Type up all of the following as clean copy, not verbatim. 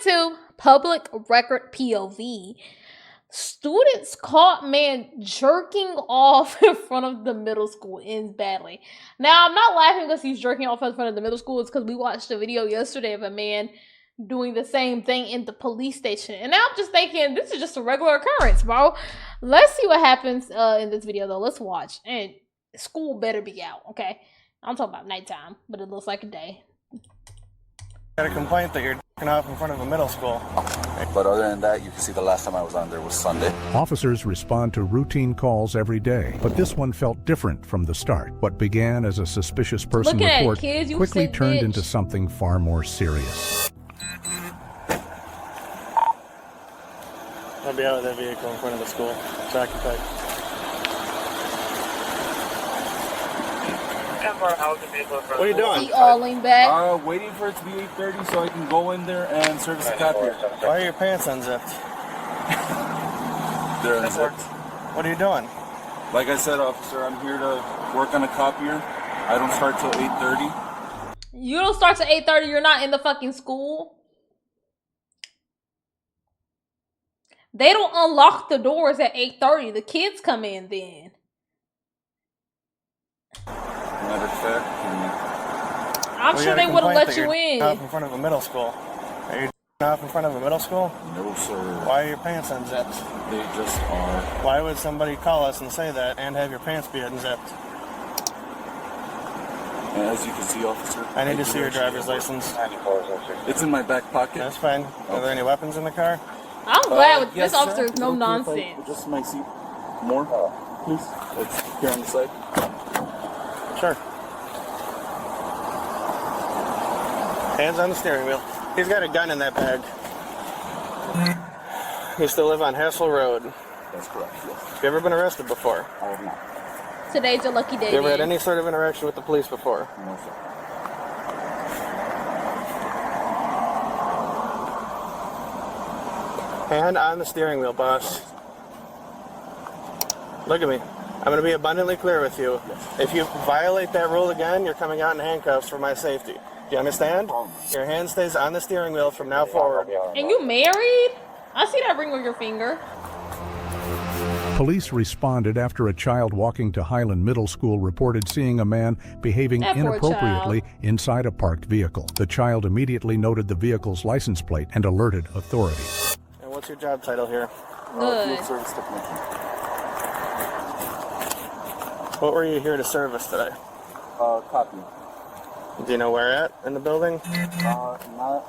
to public record POV. Students caught man jerking off in front of the middle school ends badly. Now, I'm not laughing because he's jerking off in front of the middle school. It's because we watched a video yesterday of a man doing the same thing in the police station. And now I'm just thinking, this is just a regular occurrence, bro. Let's see what happens in this video, though. Let's watch. And school better be out, okay? I'm talking about nighttime, but it looks like a day. Got a complaint that you're jerking off in front of a middle school. But other than that, you can see the last time I was on there was Sunday. Officers respond to routine calls every day, but this one felt different from the start. What began as a suspicious person report quickly turned into something far more serious. I'll be out of that vehicle in front of the school. It's occupied. What are you doing? He all lean back. Waiting for it to be 8:30 so I can go in there and service the copier. Why are your pants unzipped? They're unzipped. What are you doing? Like I said, officer, I'm here to work on a copier. I don't start till 8:30. You don't start till 8:30. You're not in the fucking school. They don't unlock the doors at 8:30. The kids come in then. Matter of fact, I'm sure they would have let you in. Off in front of a middle school. Are you off in front of a middle school? no, sir. Why are your pants unzipped? They just are. Why would somebody call us and say that and have your pants be unzipped? And as you can see, officer, I need to see your driver's license. It's in my back pocket. That's fine. Are there any weapons in the car? I'm glad with yes, this officer sir. is no Okay, nonsense. Just my seat. More, please. It's here on the side. Sure. Hands on the steering wheel. He's got a gun in that bag. You still live on Hassel Road. That's correct, yes. Have you ever been arrested before? I have not. Today's your lucky day. You ever had any sort of interaction with the police before? No, sir. Hand on the steering wheel, boss. Look at me. I'm going to be abundantly clear with you. Yes. If you violate that rule again, you're coming out in handcuffs for my safety. Do you understand? Your hand stays on the steering wheel from now forward. And you married? I see that ring on your finger. Police responded after a child walking to Highland Middle School reported seeing a man behaving inappropriately inside a parked vehicle. The child immediately noted the vehicle's license plate and alerted authorities. And what's your job title here? Good. Field service technician. What were you here to service today? Copy. Do you know where at in the building? Not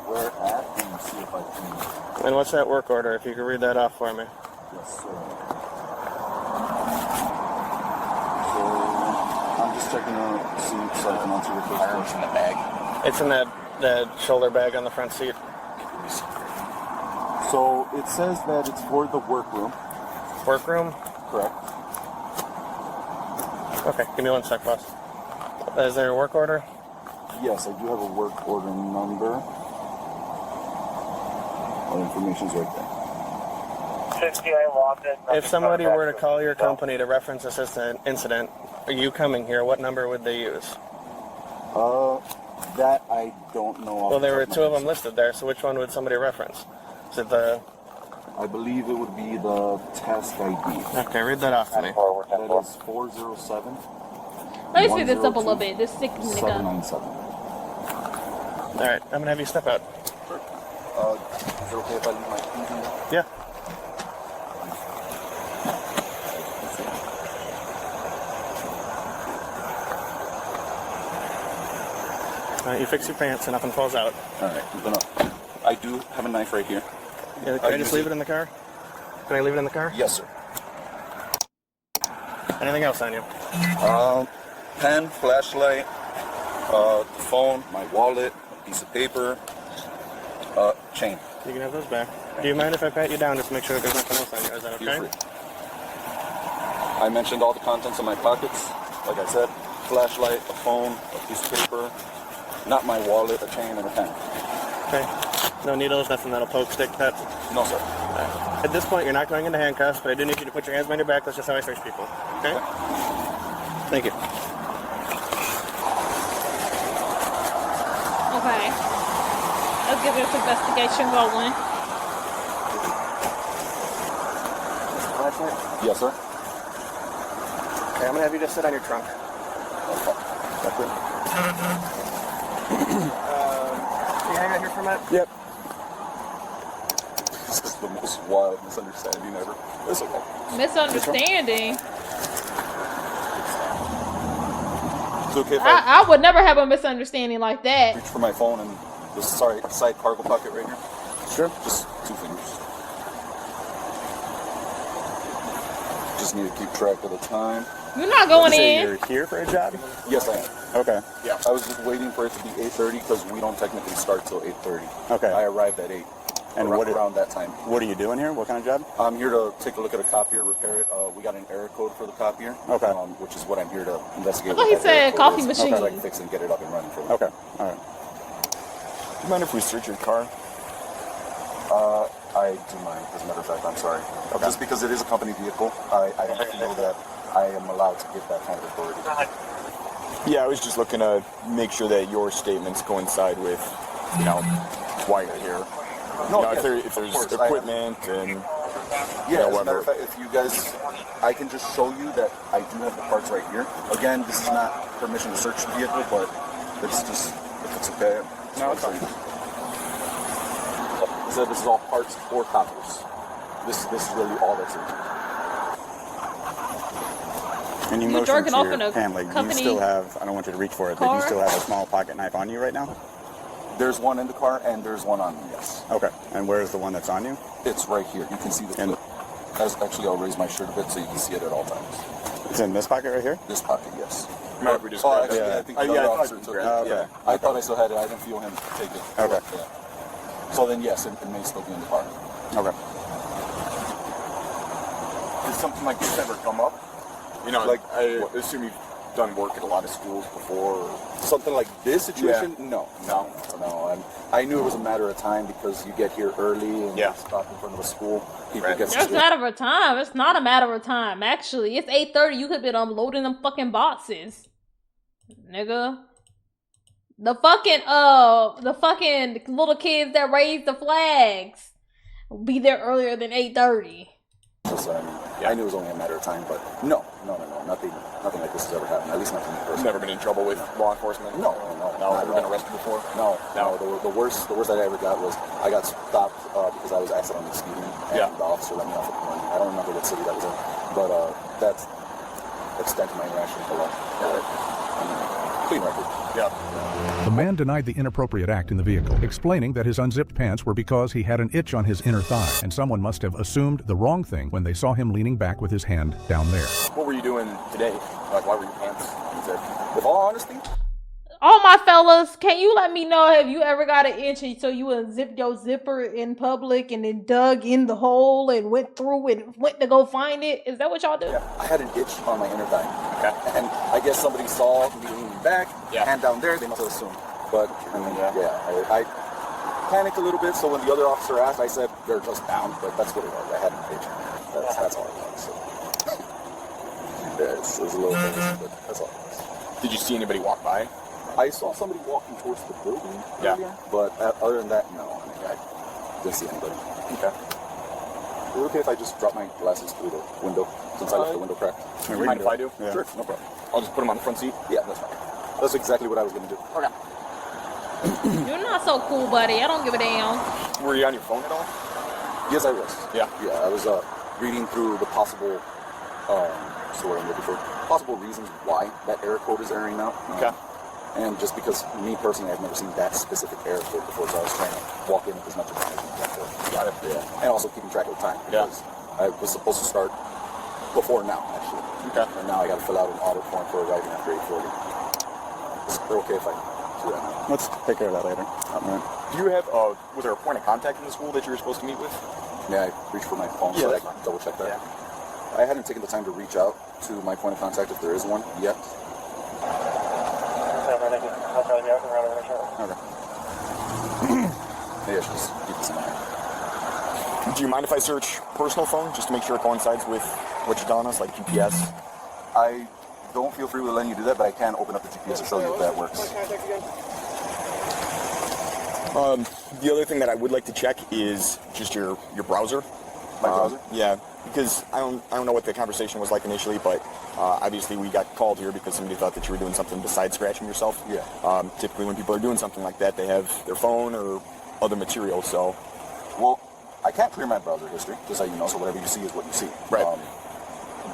where at, and see if I can. And what's that work order, if you could read that off for me? Yes, sir. So, I'm just checking out the seat so I can answer your first question. In the bag. It's in that shoulder bag on the front seat. So, it says that it's for the workroom. Workroom? Correct. Okay, give me one sec, boss. Is there a work order? Yes, I do have a work order number. All information's right there. If somebody were to call your company to reference this incident, are you coming here, what number would they use? That I don't know. Well, there were two of them listed there, so which one would somebody reference? Is it the... I believe it would be the task ID. Okay, read that off to me. That is 407. Let me speed this up a little bit. This sick nigga. 797. Alright, I'm gonna have you step out. Sure. Is it okay if I leave my keys in there? Yeah. Alright, you fix your pants so nothing falls out. Alright, I do have a knife right here. Yeah, can I just leave it in the car? Can I leave it in the car? Yes, sir. Anything else on you? Pen, flashlight, phone, my wallet, a piece of paper, chain. You can have those back. Do you mind if I pat you down just to make sure that there's nothing else on you? Is that okay? Feel free. I mentioned all the contents of my pockets. Like I said, flashlight, a phone, a piece of paper, not my wallet, a chain, and a pen. Okay. No needles, nothing that'll poke, stick, cut? No, sir. At this point, you're not going into handcuffs, but I do need you to put your hands behind your back. That's just how I search people. Okay? Thank you. Okay. Let's get this investigation going. Yes, sir. Okay, I'm gonna have you just sit on your trunk. That's it. Can you hang out here for a minute? Yep. This is the most wild misunderstanding ever. It's okay. Misunderstanding? It's okay if I would never have a misunderstanding like that. reach for my phone and this side cargo pocket right here. Sure. Just 2 fingers. Just need to keep track of the time. You're not going in. You're here for a job? Yes, I am. Okay. Yeah. I was just waiting for it to be 8:30 because we don't technically start till 8:30. Okay. I arrived at 8. And around that time. What are you doing here? What kind of job? I'm here to take a look at a copier, repair it. We got an error code for the copier. Okay. Which is what I'm here to investigate. I thought he said coffee machine. So I can fix it and get it up and running for you. Okay. All right. Do you mind if we search your car? I do mind, as a matter of fact, I'm sorry. Okay. Just because it is a company vehicle, I have to know that I am allowed to give that kind of authority. Yeah, I was just looking to make sure that your statements coincide with, why you're here. No, if yes, there's of course, equipment and Yeah, as a matter whatever. of fact, if you guys, I can just show you that I do have the parts right here. Again, this is not permission to search the vehicle, but it's just, if it's okay. No, it's fine. So this is all parts or copiers. This is really all that's in here. And you You're motioned jerking to off your in a hand, like, do you company still have, I don't want you to reach for it, but do you car? still have a small pocket knife on you right now? There's one in the car and there's one on me, yes. Okay. And where's the one that's on you? It's right here. You can see the And- clip. Actually, I'll raise my shirt a bit so you can see it at all times. It's in this pocket right here? This pocket, yes. Mind if we just Oh, grab actually, it? I think Yeah, the I other thought officer you took grabbed it. it. Yeah. Okay. I thought I still had it. I didn't feel him take it. Okay. Yeah. So then, yes, it may still be in the car. Okay. Did something like this ever come up? Like, I assume you've done work at a lot of schools before. Or... Something like this situation? Yeah. No. I knew it was a matter of time because you get here early and Yeah. you stop in front of a school. People Right. get It's a matter of time. It's not a matter of time. Actually, it's 8:30. You could be unloading them fucking boxes, nigga. The fucking little kids that raise the flags will be there earlier than 8:30. I knew it was only a matter of time, but no, nothing like this has ever happened. At least not to me personally. Never been in trouble with law enforcement? No. Never been arrested before? No. The worst that I ever got was I got stopped because I was accidentally speeding, and Yeah. the officer let me off at the I don't remember what city that was in, but that's extent of my interaction with the law. Clean record. Yeah. The man denied the inappropriate act in the vehicle, explaining that his unzipped pants were because he had an itch on his inner thigh, and someone must have assumed the wrong thing when they saw him leaning back with his hand down there. What were you doing today? Like, why were your pants unzipped? With all honesty, All my fellas, can you let me know, have you ever got an itch and so you unzipped your zipper in public and then dug in the hole and went through and went to go find it? Is that what y'all do? yeah, I had an itch on my inner thigh. Okay. And I guess somebody saw me leaning back, Yeah. hand down there, they must have assumed. But, I mean, I panicked a little bit, so when the other officer asked, I said, they're just down, but that's what it was. I had an itch. That's all it was. So. Yeah, it was a little crazy, but that's all it was. Did you see anybody walk by? I saw somebody walking towards the building Yeah. earlier, but other than that, no. I mean, I didn't see anybody. Okay. Is it okay if I just drop my glasses through the window, since I left the window cracked? Do you mind if I do? Yeah. Sure, no problem. I'll just put them on the front seat. Yeah, that's fine. That's exactly what I was going to do. Okay. You're not so cool, buddy. I don't give a damn. Were you on your phone at all? Yes, I was. Yeah. Yeah, I was reading through the possible, what's the word I'm looking for? Possible reasons why that error code is erroring out. Okay. And just because me personally, I've never seen that specific error code before, so I was trying to walk in with as much information as I could. Got it. Yeah. And also keeping track of time. Yeah. Because I was supposed to start before now, actually. Okay. And now I got to fill out an audit form for arriving after 8:40. Is it okay if I do that now? Let's take care of that later. All right. Do you have, was there a point of contact in the school that you were supposed to meet with? May I reach for my phone so Yeah, I can double check that? I hadn't taken the time to reach out to my point of contact if there is one yet. Okay. Maybe I should just keep this in mind. Do you mind if I search personal phone just to make sure it coincides with what you're telling us, like GPS? I don't feel free with letting you do that, but I can open up the GPS to show you if that works. The other thing that I would like to check is just your browser. My browser? Yeah, because I don't know what the conversation was like initially, but obviously we got called here because somebody thought that you were doing something besides scratching yourself. Yeah. Typically when people are doing something like that, they have their phone or other material, so... Well, I can't clear my browser history, just so you know, so whatever you see is what you see. Right.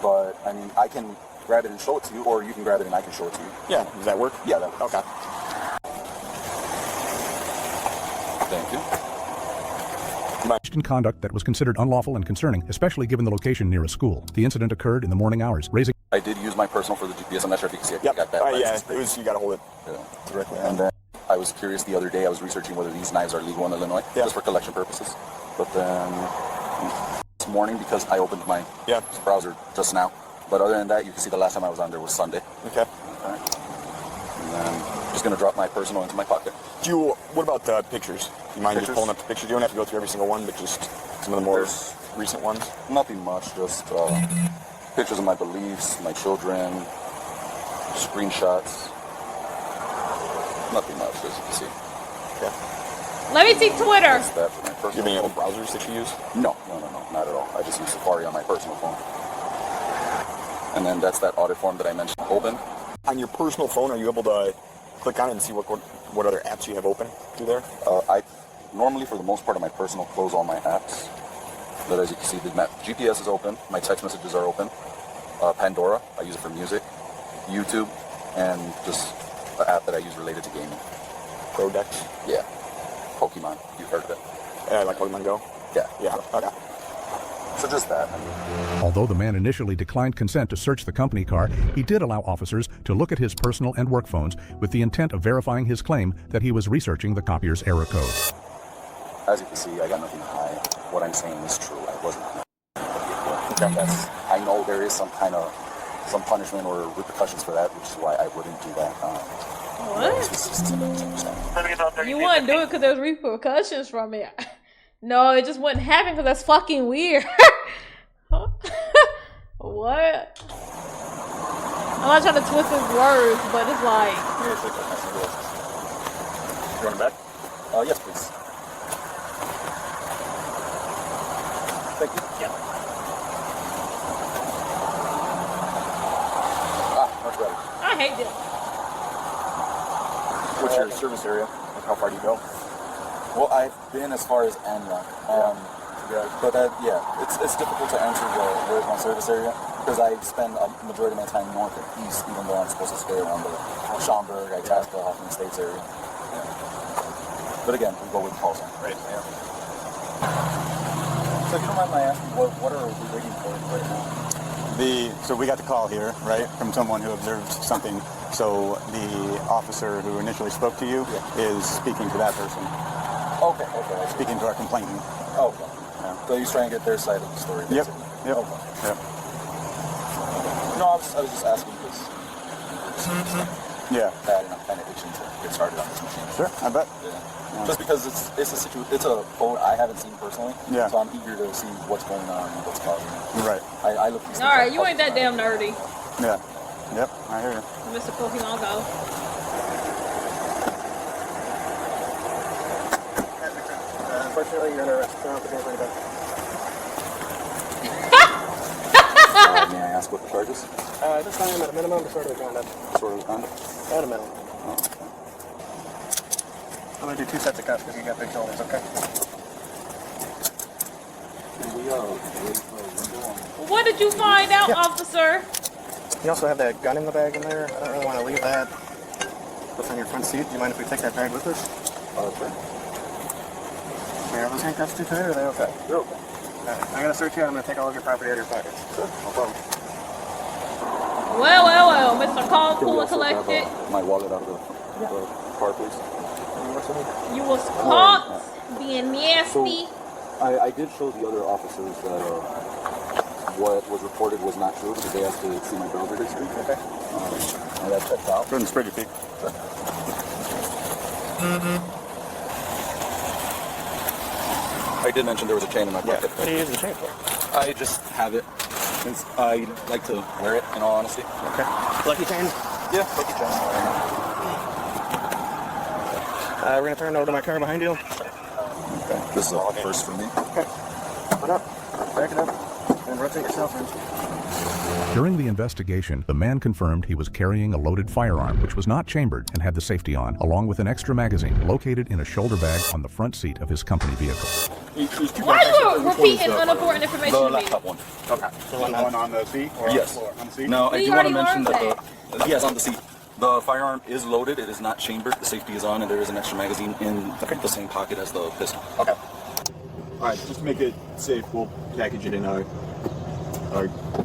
But, I mean, I can grab it and show it to you, or you can grab it and I can show it to you. Yeah, does that work? Yeah, that works. Okay. Thank you. Conduct that was considered unlawful and concerning, especially given the location near a school. The incident occurred in the morning hours, raising... I did use my personal for the GPS. I'm not sure if you can see it. Yep. Got that Yeah, it was, you got to hold it directly on. And then I was curious the other day, I was researching whether these knives are legal in Illinois, just for collection purposes. But then this morning, because I opened my browser just now, but other than that, you can see the last time I was on there was Sunday. Okay. And then I'm just going to drop my personal into my pocket. What about pictures? Do you mind just pulling up the pictures? You don't have to go through every single one, but just some of the more recent ones. Nothing much, just pictures of my beliefs, my children, screenshots. Nothing much, as you can see. Okay. Let me see Twitter. That's that for my personal Do you have any other phone. browsers that you use? No, not at all. I just use Safari on my personal phone. And then that's that audit form that I mentioned open. On your personal phone, are you able to click on it and see what other apps you have open through there? I normally, for the most part of my personal, close all my apps. But as you can see, the GPS is open. My text messages are open. Pandora, I use it for music. YouTube, and just the app that I use related to gaming. Prodex? Yeah. Pokemon. You've heard of it? Yeah, like Pokemon Go? Yeah. Yeah, okay. So just that. Although the man initially declined consent to search the company car, he did allow officers to look at his personal and work phones with the intent of verifying his claim that he was researching the copier's error code. As you can see, I got nothing to hide. What I'm saying is true. I wasn't. Okay. I know there is some punishment or repercussions for that, which is why I wouldn't do that. What? You wouldn't do it because there's repercussions from it. No, it just wouldn't happen because that's fucking weird. What? I'm not trying to twist his words, but it's like... You want it back? Yes, please. Thank you. Yeah. Much better. I hate this. What's your service area? Like how far do you go? Well, I've been as far as Anya. But it's difficult to answer where's my service area because I spend a majority of my time north and east, even though I'm supposed to stay around the Schaumburg, Itasca, Hoffman Estates area. Yeah. But again, we go with the call sign. Right. Yeah. So if you don't mind my asking, what are we waiting for right now? So we got the call here, right, from someone who observed something. So the officer who initially spoke to you is speaking to that person. Okay. Speaking to our complainant. Okay. Yeah. So he's trying to get their side of the story. Yep. Basically. Yep. Okay. Yep. No, I was just asking because bad and I'm kind of itching to get started on this machine. Sure, I bet. Yeah. Just because it's a code I haven't seen personally. Yeah. So I'm eager to see what's going on and what's causing it. Right. I look these things Alright, up you ain't that damn nerdy. Yeah. Yep, I hear you. Mr. Pokemon Go. Unfortunately, you're under arrest. Don't have to do anything about it. May I ask what the charge is? This time at a minimum, disorderly conduct. Disorderly conduct? At a minimum. Oh, okay. I'm gonna do 2 sets of cuffs because you got big shoulders, okay? What did you find out, officer? You also have that gun in the bag in there. I don't really want to leave that. What's on your front seat? Do you mind if we take that bag with us? Sure. Are those handcuffs too tight or are they okay? They're okay. I'm gonna search you. I'm gonna take all of your property out of your pockets. Sure, no problem. Well, Mr. Calm, Can we cool, and also have, collected. my wallet out of the car, please? You was caught being nasty. I did show the other officers that what was reported was not true because they asked to see my browser history. Okay. And that checked out. Go ahead and spread your feet. I did mention there was a chain in my pocket. What do you use the chain for? I just have it. Since I like to wear it, in all honesty. Okay. Lucky chain? Yeah, lucky chain. We're gonna turn over to my car behind you. This is a first for me. Okay. Put up. Back it up. And rotate yourself in. During the investigation, the man confirmed he was carrying a loaded firearm, which was not chambered and had the safety on, along with an extra magazine located in a shoulder bag on the front seat of his company vehicle. Why are you repeating unimportant information The to me? laptop one. Okay. So one on the seat or Yes. on the floor? On the seat? Now, I We do want to already mention learned that yes, on the seat. The firearm is loaded. It is not chambered. The safety is on, and there is an extra magazine in the same pocket as the pistol. Okay. All right, just to make it safe, we'll package it in a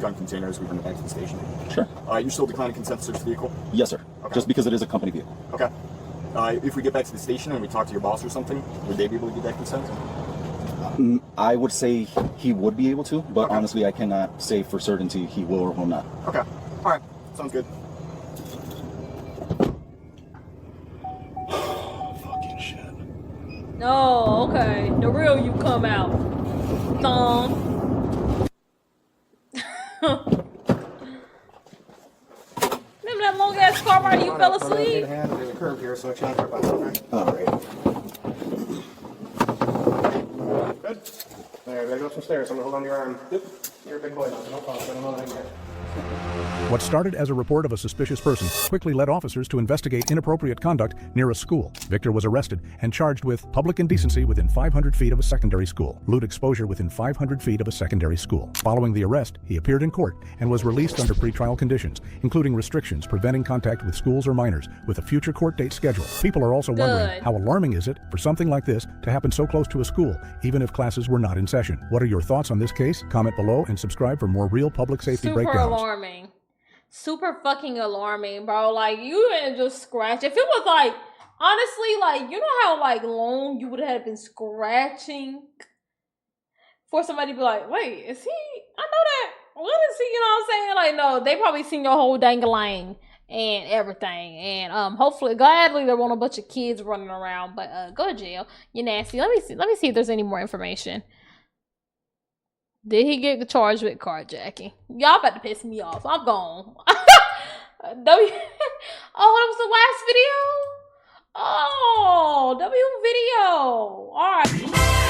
gun container as we bring it back to the station. Sure. You're still declining consent to search the vehicle? Yes, sir. Okay. Just because it is a company vehicle. Okay. If we get back to the station and we talk to your boss or something, would they be able to get that consent? I would say he would be able to, but honestly, I cannot say for certainty he will or will not. Okay. All right. Sounds good. Fucking shit. No, okay. The real you come out. Thumb. Remember that long ass car ride you fell asleep? There's a curve here, so I can't trip on it. All right. Good. There, we gotta go up some stairs. I'm gonna hold on to your arm. Yep. You're a big boy now, so no problem. I don't know what I can get. What started as a report of a suspicious person quickly led officers to investigate inappropriate conduct near a school. Victor was arrested and charged with public indecency within 500 feet of a secondary school, lewd exposure within 500 feet of a secondary school. Following the arrest, he appeared in court and was released under pretrial conditions, including restrictions preventing contact with schools or minors, with a future court date scheduled. People are also wondering, Good. how alarming is it for something like this to happen so close to a school, even if classes were not in session? What are your thoughts on this case? Comment below and subscribe for more real public safety Super breakdowns. alarming. Super fucking alarming, bro. Like, you didn't just scratch. If it was like, honestly, like, you know how like long you would have been scratching for somebody to be like, wait, is he? I know that. What is he? You know what I'm saying? Like, no, they probably seen your whole dangling and everything. And hopefully, gladly, there weren't a bunch of kids running around. But go to jail. You're nasty. Let me see. Let me see if there's any more information. Did he get charged with carjacking? Y'all about to piss me off. I'm gone. Oh, that was the last video? Oh, W video. All right.